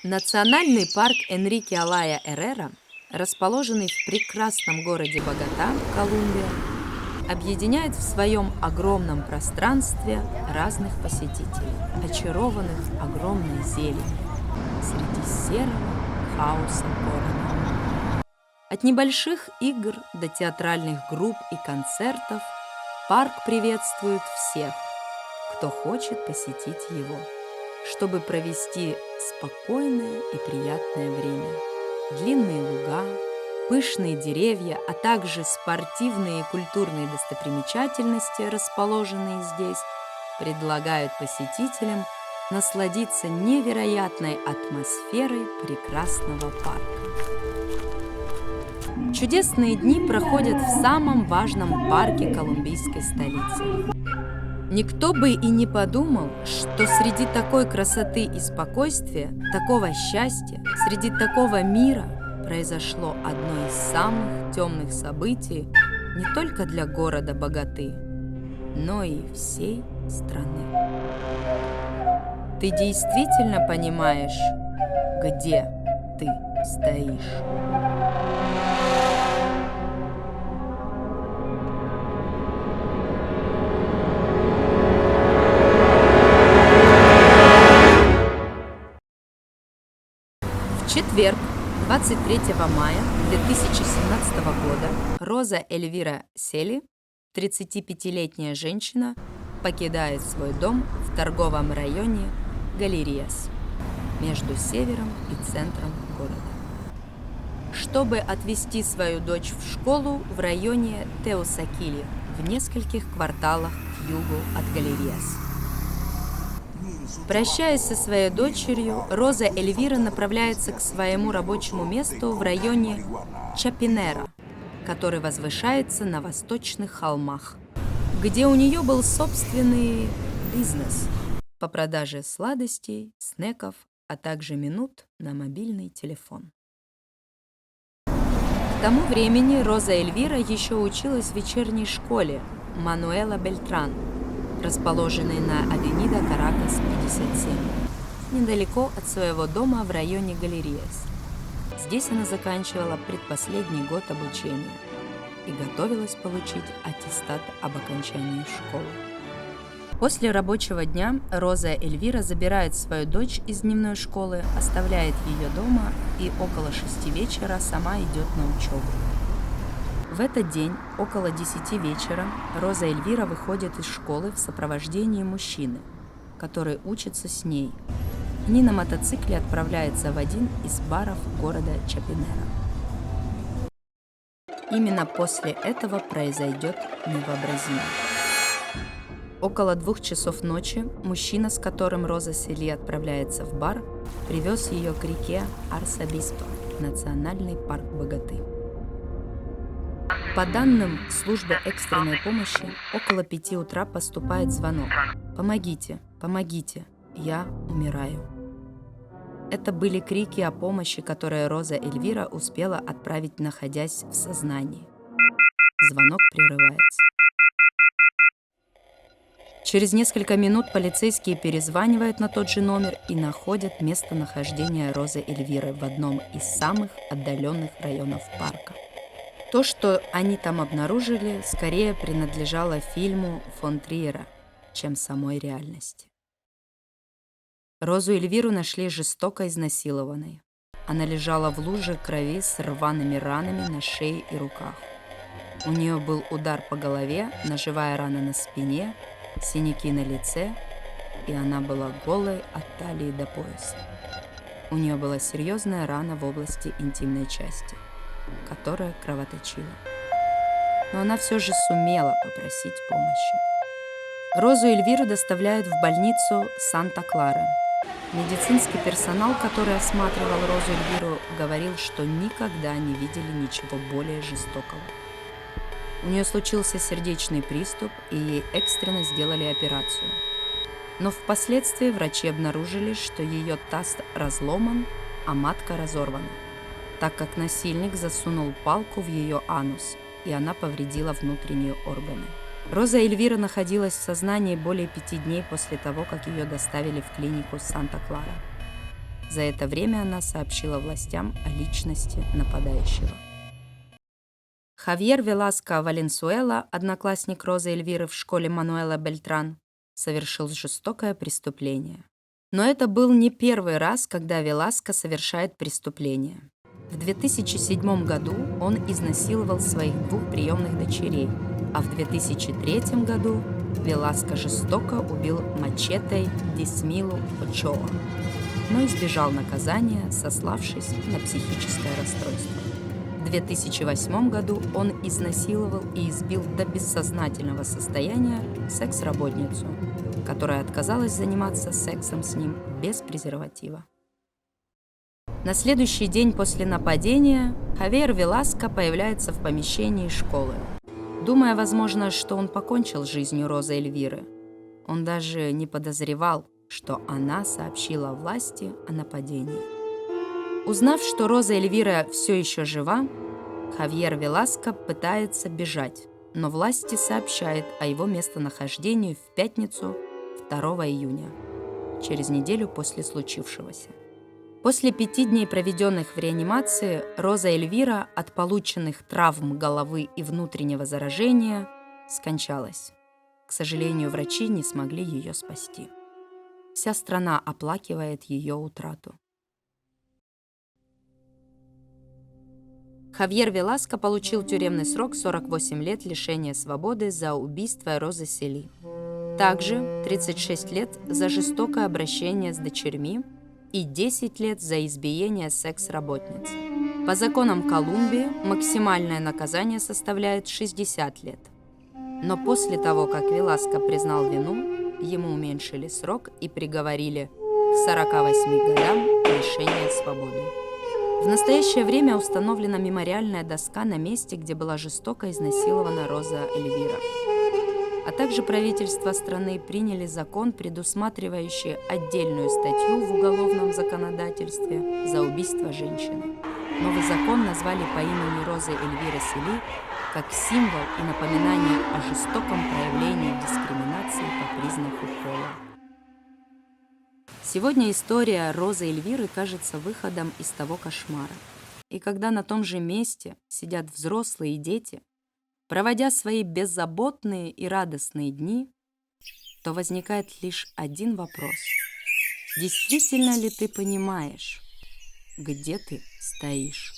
Национальный парк Энрике Алая Эррера, расположенный в прекрасном городе Богота, Колумбия, объединяет в своем огромном пространстве разных посетителей, очарованных огромной зеленью среди серого хаоса города. От небольших игр до театральных групп и концертов парк приветствует всех, кто хочет посетить его, чтобы провести спокойное и приятное время. Длинные луга, пышные деревья, а также спортивные и культурные достопримечательности, расположенные здесь, предлагают посетителям насладиться невероятной атмосферой прекрасного парка. Чудесные дни проходят в самом важном парке колумбийской столицы. Никто бы и не подумал, что среди такой красоты и спокойствия, такого счастья, среди такого мира произошло одно из самых темных событий не только для города Боготы, но и всей страны. Ты действительно понимаешь, где ты стоишь? В четверг, 23 мая 2017 года, Роза Эльвира Сели, 35-летняя женщина, покидает свой дом в торговом районе Галериас между севером и центром города, чтобы отвезти свою дочь в школу в районе Теосакили в нескольких кварталах к югу от Галериас. Прощаясь со своей дочерью, Роза Эльвира направляется к своему рабочему месту в районе Чапинера, который возвышается на восточных холмах, где у нее был собственный бизнес по продаже сладостей, снеков, а также минут на мобильный телефон. К тому времени Роза Эльвира еще училась в вечерней школе Мануэла Бельтран, расположенной на Авенида Каракас, 57, недалеко от своего дома в районе Галериас. Здесь она заканчивала предпоследний год обучения и готовилась получить аттестат об окончании школы. После рабочего дня Роза Эльвира забирает свою дочь из дневной школы, оставляет ее дома и около 6 вечера сама идет на учебу. В этот день, около 10 вечера, Роза Эльвира выходит из школы в сопровождении мужчины, который учится с ней. Они на мотоцикле отправляются в один из баров города Чапинера. Именно после этого произойдет невообразимое. Около 2 часов ночи мужчина, с которым Роза Сели отправляется в бар, привез ее к реке Арсабиспо, национальный парк Боготы. По данным службы экстренной помощи, около 5 утра поступает звонок. «Помогите, помогите, я умираю». Это были крики о помощи, которые Роза Эльвира успела отправить, находясь в сознании. Звонок прерывается. Через несколько минут полицейские перезванивают на тот же номер и находят местонахождение Розы Эльвиры в одном из самых отдаленных районов парка. То, что они там обнаружили, скорее принадлежало фильму фон Триера, чем самой реальности. Розу Эльвиру нашли жестоко изнасилованной. Она лежала в луже крови с рваными ранами на шее и руках. У нее был удар по голове, ножевая рана на спине, синяки на лице, и она была голой от талии до пояса. У нее была серьезная рана в области интимной части, которая кровоточила. Но она все же сумела попросить помощи. Розу Эльвиру доставляют в больницу Санта-Клара. Медицинский персонал, который осматривал Розу Эльвиру, говорил, что никогда не видели ничего более жестокого. У нее случился сердечный приступ, и ей экстренно сделали операцию. Но впоследствии врачи обнаружили, что ее таз разломан, а матка разорвана, так как насильник засунул палку в ее анус, и она повредила внутренние органы. Роза Эльвира находилась в сознании более 5 дней после того, как ее доставили в клинику Санта-Клара. За это время она сообщила властям о личности нападающего. Хавьер Веласко Валенсуэла, одноклассник Розы Эльвиры в школе Мануэла Бельтран, совершил жестокое преступление. Но это был не первый раз, когда Веласко совершает преступление. В 2007 году он изнасиловал своих 2 приемных дочерей, а в 2003 году Веласко жестоко убил мачетой Дисмилу Очоа, но избежал наказания, сославшись на психическое расстройство. В 2008 году он изнасиловал и избил до бессознательного состояния секс-работницу, которая отказалась заниматься сексом с ним без презерватива. На следующий день после нападения Хавьер Веласко появляется в помещении школы, думая, возможно, что он покончил с жизнью Розы Эльвиры. Он даже не подозревал, что она сообщила власти о нападении. Узнав, что Роза Эльвира все еще жива, Хавьер Веласко пытается бежать, но власти сообщают о его местонахождении в пятницу 2 июня, через неделю после случившегося. После 5 дней, проведенных в реанимации, Роза Эльвира от полученных травм головы и внутреннего заражения скончалась. К сожалению, врачи не смогли ее спасти. Вся страна оплакивает ее утрату. Хавьер Веласко получил тюремный срок 48 лет лишения свободы за убийство Розы Сели. Также 36 лет за жестокое обращение с дочерьми и 10 лет за избиение секс-работниц. По законам Колумбии максимальное наказание составляет 60 лет. Но после того, как Веласко признал вину, ему уменьшили срок и приговорили к 48 годам лишения свободы. В настоящее время установлена мемориальная доска на месте, где была жестоко изнасилована Роза Эльвира. А также правительство страны приняли закон, предусматривающий отдельную статью в уголовном законодательстве за убийство женщины. Новый закон назвали по имени Розы Эльвиры Сели как символ и напоминание о жестоком проявлении дискриминации по признаку пола. Сегодня история Розы Эльвиры кажется выходом из того кошмара. И когда на том же месте сидят взрослые и дети, проводя свои беззаботные и радостные дни, то возникает лишь один вопрос. Действительно ли ты понимаешь, где ты стоишь?